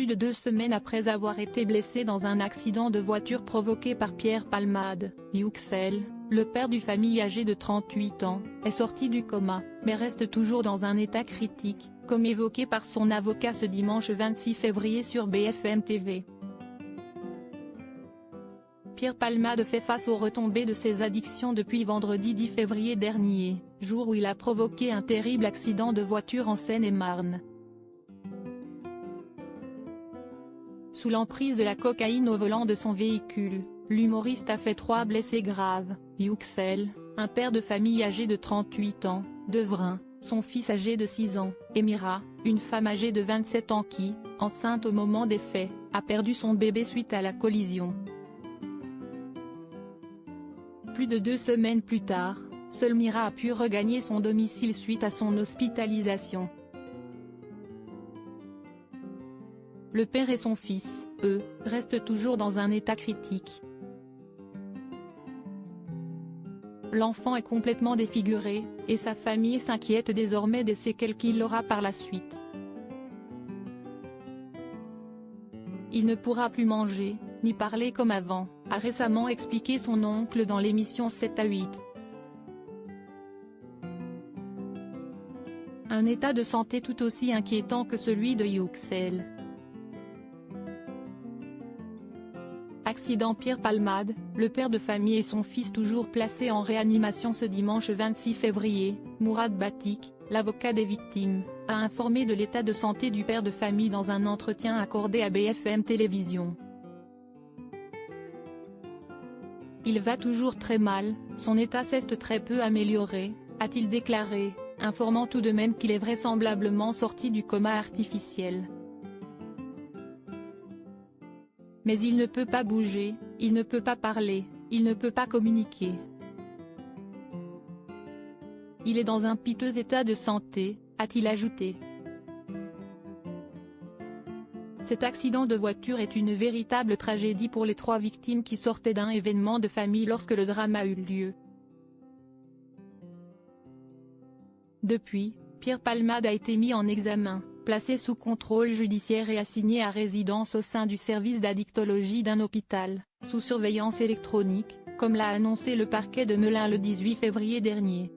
plus de 2 semaines après avoir été blessé dans un accident de voiture provoqué par Pierre Palmade. Yüksel, le père du famille âgé de 38 ans, est sorti du coma, mais reste toujours dans un état critique, comme évoqué par son avocat ce dimanche 26 février sur BFM TV. Pierre Palmade fait face aux retombées de ses addictions depuis vendredi 10 février dernier, jour où il a provoqué un terrible accident de voiture en Seine-et-Marne. Sous l'emprise de la cocaïne au volant de son véhicule, l'humoriste a fait 3 blessés graves: Yüksel, un père de famille âgé de 38 ans, Devrin, son fils âgé de 6 ans, et Mira, une femme âgée de 27 ans qui, enceinte au moment des faits, a perdu son bébé suite à la collision. Plus de 2 semaines plus tard, seule Mira a pu regagner son domicile suite à son hospitalisation. Le père et son fils, eux, restent toujours dans un état critique. L'enfant est complètement défiguré, et sa famille s'inquiète désormais des séquelles qu'il aura par la suite. Il ne pourra plus manger, ni parler comme avant, a récemment expliqué son oncle dans l'émission 7 à 8. Un état de santé tout aussi inquiétant que celui de Yüksel. Accident Pierre Palmade, le père de famille et son fils toujours placés en réanimation ce dimanche 26 février, Mourad Batik, l'avocat des victimes, a informé de l'état de santé du père de famille dans un entretien accordé à BFM Télévision. Il va toujours très mal, son état s'est très peu amélioré, a-t-il déclaré, informant tout de même qu'il est vraisemblablement sorti du coma artificiel. Mais il ne peut pas bouger, il ne peut pas parler, il ne peut pas communiquer. Il est dans un piteux état de santé, a-t-il ajouté. Cet accident de voiture est une véritable tragédie pour les 3 victimes qui sortaient d'un événement de famille lorsque le drame a eu lieu. Depuis, Pierre Palmade a été mis en examen, placé sous contrôle judiciaire et assigné à résidence au sein du service d'addictologie d'un hôpital, sous surveillance électronique, comme l'a annoncé le parquet de Melun le 18 février dernier.